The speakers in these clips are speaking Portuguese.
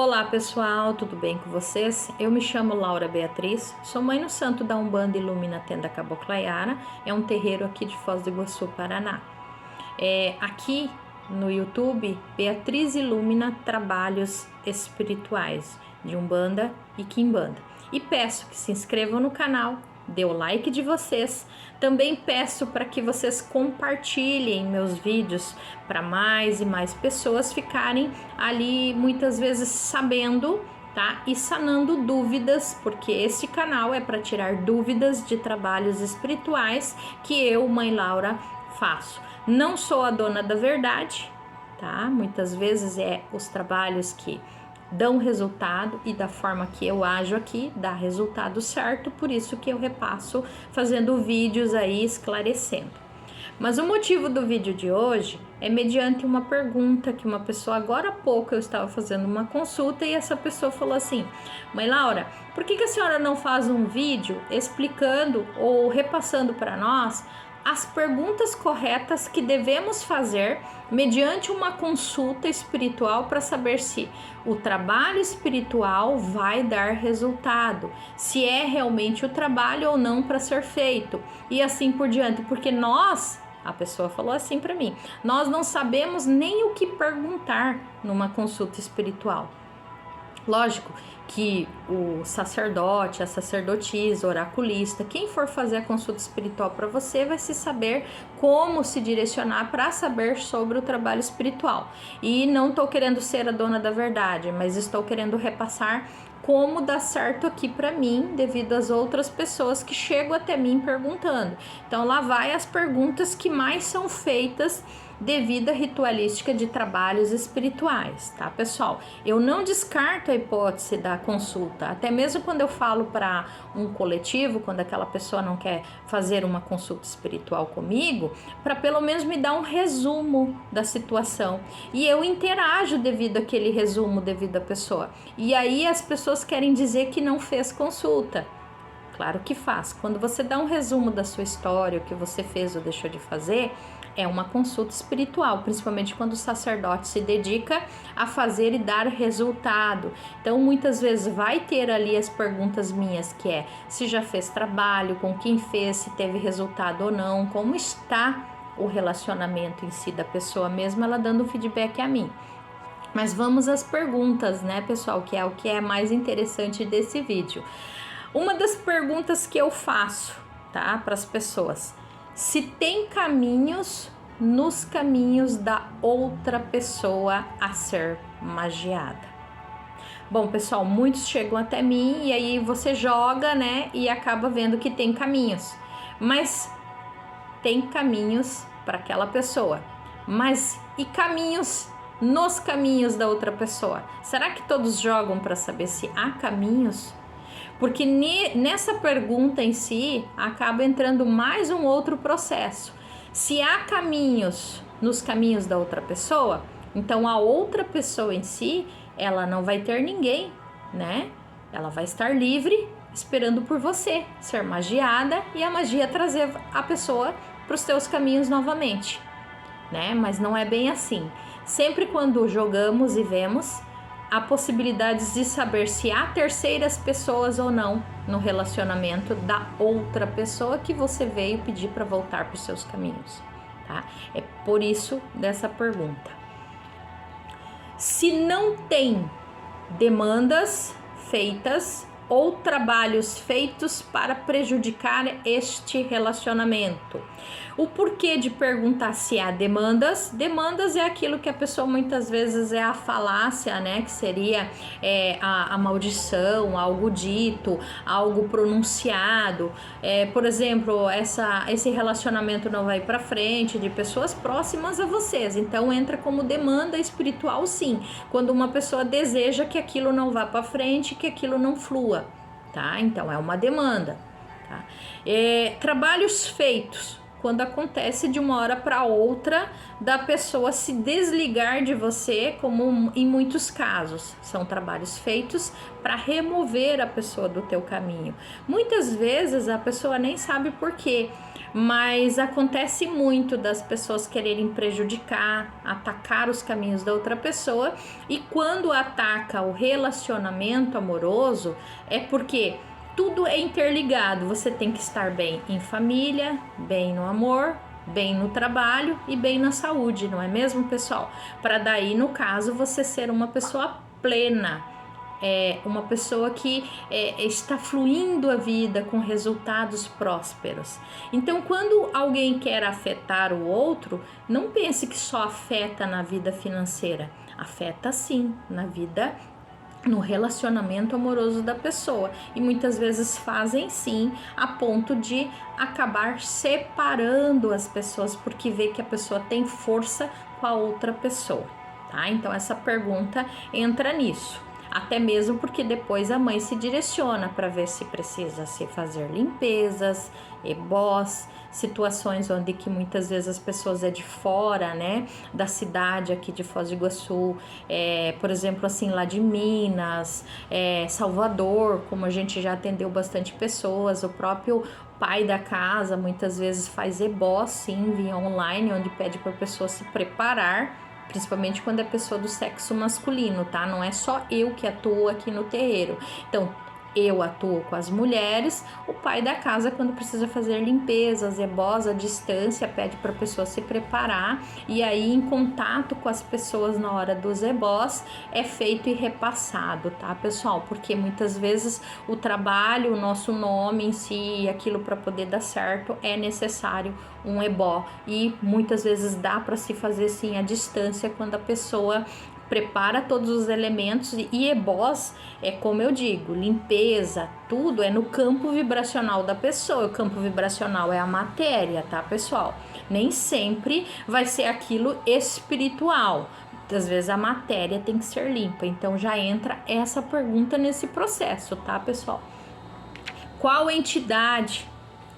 Olá pessoal, tudo bem com vocês? Eu me chamo Laura Beatriz, sou mãe no santo da Umbanda Ilumina Tenda Caboclaiara, é um terreiro aqui de Foz do Iguaçu, Paraná. Aqui no YouTube, Beatriz Ilumina Trabalhos Espirituais de Umbanda e Quimbanda. E peço que se inscrevam no canal, dê o like de vocês. Também peço para que vocês compartilhem meus vídeos para mais e mais pessoas ficarem ali muitas vezes sabendo, tá? E sanando dúvidas, porque esse canal é para tirar dúvidas de trabalhos espirituais que eu, Mãe Laura, faço. Não sou a dona da verdade, tá? Muitas vezes os trabalhos que dão resultado e da forma que eu ajo aqui dá resultado certo, por isso que eu repasso fazendo vídeos aí esclarecendo. Mas o motivo do vídeo de hoje é mediante uma pergunta que uma pessoa, agora há pouco eu estava fazendo uma consulta e essa pessoa falou assim: Mãe Laura, por que a senhora não faz um vídeo explicando ou repassando para nós as perguntas corretas que devemos fazer mediante uma consulta espiritual para saber se o trabalho espiritual vai dar resultado, se é realmente o trabalho ou não para ser feito e assim por diante, porque a pessoa falou assim para mim, nós não sabemos nem o que perguntar numa consulta espiritual. Lógico que o sacerdote, a sacerdotisa, oraculista, quem for fazer a consulta espiritual para você vai se saber como se direcionar para saber sobre o trabalho espiritual. E não estou querendo ser a dona da verdade, mas estou querendo repassar como dá certo aqui para mim, devido às outras pessoas que chegam até mim perguntando. Então lá vai as perguntas que mais são feitas devido à ritualística de trabalhos espirituais, tá, pessoal? Eu não descarto a hipótese da consulta, até mesmo quando eu falo para um coletivo, quando aquela pessoa não quer fazer uma consulta espiritual comigo, para pelo menos me dar um resumo da situação. E eu interajo devido àquele resumo, devido à pessoa. E aí as pessoas querem dizer que não fez consulta. Claro que faz. Quando você dá um resumo da sua história, o que você fez ou deixou de fazer, é uma consulta espiritual, principalmente quando o sacerdote se dedica a fazer e dar resultado. Então, muitas vezes vai ter ali as perguntas minhas, que é se já fez trabalho, com quem fez, se teve resultado ou não, como está o relacionamento em si da pessoa mesmo, ela dando feedback a mim. Mas vamos às perguntas, né, pessoal, que é o que é mais interessante desse vídeo. Uma das perguntas que eu faço, tá, para as pessoas: se tem caminhos nos caminhos da outra pessoa a ser magiada. Bom, pessoal, muitos chegam até mim e aí você joga, né, e acaba vendo que tem caminhos. Mas tem caminhos para aquela pessoa. Mas e caminhos nos caminhos da outra pessoa? Será que todos jogam para saber se há caminhos? Porque nessa pergunta em si, acaba entrando mais um outro processo. Se há caminhos nos caminhos da outra pessoa, então a outra pessoa em si, ela não vai ter ninguém, né? Ela vai estar livre, esperando por você ser magiada e a magia trazer a pessoa para os teus caminhos novamente, né? Mas não é bem assim. Sempre quando jogamos e vemos, há possibilidades de saber se há terceiras pessoas ou não no relacionamento da outra pessoa que você veio pedir para voltar para os seus caminhos, tá? É por isso dessa pergunta. Se não tem demandas feitas ou trabalhos feitos para prejudicar este relacionamento. O porquê de perguntar se há demandas? Demandas é aquilo que a pessoa muitas vezes é a falácia, né? Que seria a maldição, algo dito, algo pronunciado. Por exemplo, esse relacionamento não vai para frente de pessoas próximas a vocês. Então entra como demanda espiritual, sim. Quando uma pessoa deseja que aquilo não vá para frente, que aquilo não flua, tá? Então é uma demanda, tá? Trabalhos feitos quando acontece de uma hora para outra da pessoa se desligar de você, como em muitos casos. São trabalhos feitos para remover a pessoa do teu caminho. Muitas vezes a pessoa nem sabe por quê, mas acontece muito das pessoas quererem prejudicar, atacar os caminhos da outra pessoa, e quando ataca o relacionamento amoroso é porque tudo é interligado. Você tem que estar bem em família, bem no amor, bem no trabalho e bem na saúde, não é mesmo, pessoal? Para daí, no caso, você ser uma pessoa plena, uma pessoa que está fluindo a vida com resultados prósperos. Então, quando alguém quer afetar o outro, não pense que só afeta na vida financeira. Afeta sim na vida, no relacionamento amoroso da pessoa, e muitas vezes fazem sim a ponto de acabar separando as pessoas, porque vê que a pessoa tem força com a outra pessoa, tá? Então essa pergunta entra nisso. Até mesmo porque depois a mãe se direciona para ver se precisa se fazer limpezas, ebós, situações onde que muitas vezes as pessoas de fora, né, da cidade aqui de Foz do Iguaçu, por exemplo, assim, lá de Minas, Salvador, como a gente já atendeu bastante pessoas, o próprio pai da casa muitas vezes faz ebó, sim, via online, onde pede para a pessoa se preparar, principalmente quando é pessoa do sexo masculino, tá? Não é só eu que atuo aqui no terreiro. Então, eu atuo com as mulheres, o pai da casa, quando precisa fazer limpezas, ebós à distância, pede para a pessoa se preparar, e aí em contato com as pessoas na hora dos ebós é feito e repassado, tá, pessoal? Porque muitas vezes o trabalho, o nosso nome em si, aquilo para poder dar certo, é necessário um ebó, e muitas vezes dá para se fazer sim à distância quando a pessoa prepara todos os elementos. E ebós é, como eu digo, limpeza, tudo é no campo vibracional da pessoa. O campo vibracional é a matéria, tá, pessoal? Nem sempre vai ser aquilo espiritual. Às vezes a matéria tem que ser limpa. Então já entra essa pergunta nesse processo, tá, pessoal? Qual entidade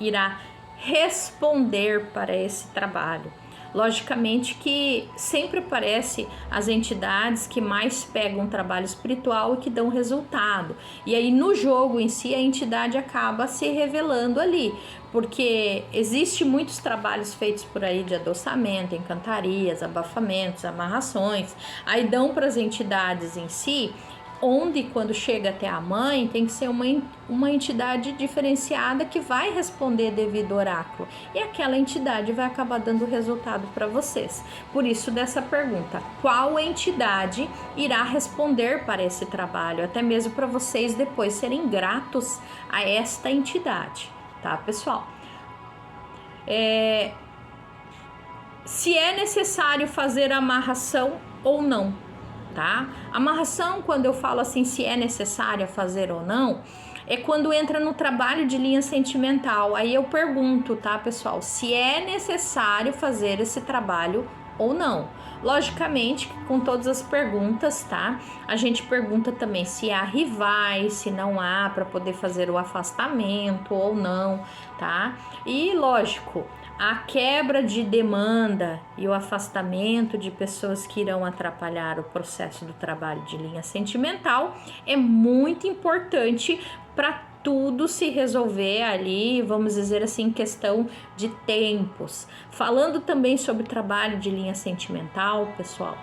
irá responder para esse trabalho? Logicamente que sempre aparece as entidades que mais pegam trabalho espiritual e que dão resultado. E aí no jogo em si a entidade acaba se revelando ali, porque existe muitos trabalhos feitos por aí de adoçamento, encantarias, abafamentos, amarrações. Aí dão para as entidades em si, onde quando chega até a mãe tem que ser uma entidade diferenciada que vai responder devido ao oráculo, e aquela entidade vai acabar dando resultado para vocês. Por isso dessa pergunta, qual entidade irá responder para esse trabalho, até mesmo para vocês depois serem gratos a esta entidade, tá, pessoal? Se é necessário fazer a amarração ou não, tá? Amarração, quando eu falo assim, se é necessário fazer ou não, é quando entra no trabalho de linha sentimental. Aí eu pergunto, tá, pessoal, se é necessário fazer esse trabalho ou não. Logicamente, com todas as perguntas, tá? A gente pergunta também se há rivais, se não há, para poder fazer o afastamento ou não, tá? E lógico, a quebra de demanda e o afastamento de pessoas que irão atrapalhar o processo do trabalho de linha sentimental é muito importante para tudo se resolver ali, vamos dizer assim, em questão de tempos. Falando também sobre trabalho de linha sentimental, pessoal,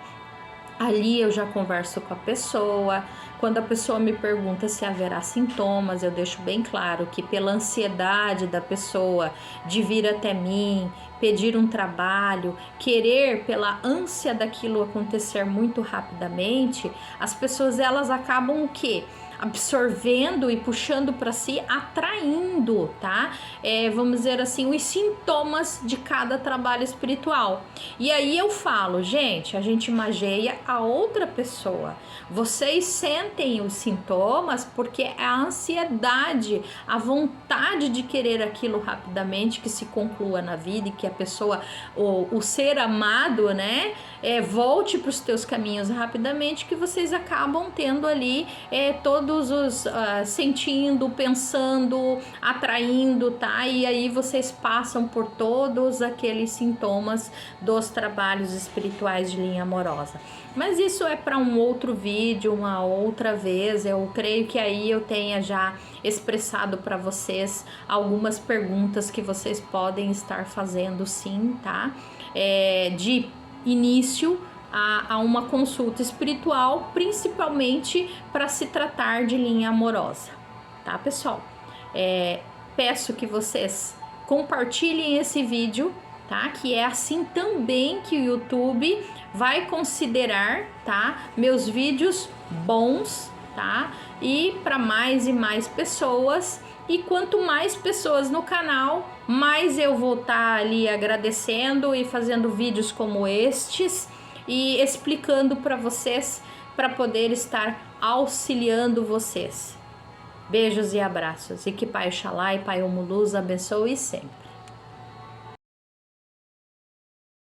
ali eu já converso com a pessoa. Quando a pessoa me pergunta se haverá sintomas, eu deixo bem claro que pela ansiedade da pessoa de vir até mim, pedir um trabalho, querer pela ânsia daquilo acontecer muito rapidamente, as pessoas elas acabam o quê? Absorvendo e puxando para si, atraindo, tá? Vamos dizer assim, os sintomas de cada trabalho espiritual. E aí eu falo, gente, a gente mageia a outra pessoa. Vocês sentem os sintomas porque é a ansiedade, a vontade de querer aquilo rapidamente, que se conclua na vida e que a pessoa, o ser amado, né, volte para os teus caminhos rapidamente, que vocês acabam tendo ali todo todos os sentindo, pensando, atraindo, tá? E aí vocês passam por todos aqueles sintomas dos trabalhos espirituais de linha amorosa. Mas isso é para um outro vídeo, uma outra vez. Eu creio que aí eu tenha já expressado para vocês algumas perguntas que vocês podem estar fazendo, sim, tá? De início a uma consulta espiritual, principalmente para se tratar de linha amorosa, tá, pessoal? Peço que vocês compartilhem esse vídeo, tá? Que é assim também que o YouTube vai considerar, tá? Meus vídeos bons, tá? E para mais e mais pessoas. E quanto mais pessoas no canal, mais eu vou estar ali agradecendo e fazendo vídeos como estes e explicando para vocês, para poder estar auxiliando vocês. Beijos e abraços. E que Pai Oxalá e Pai Omulus abençoe sempre.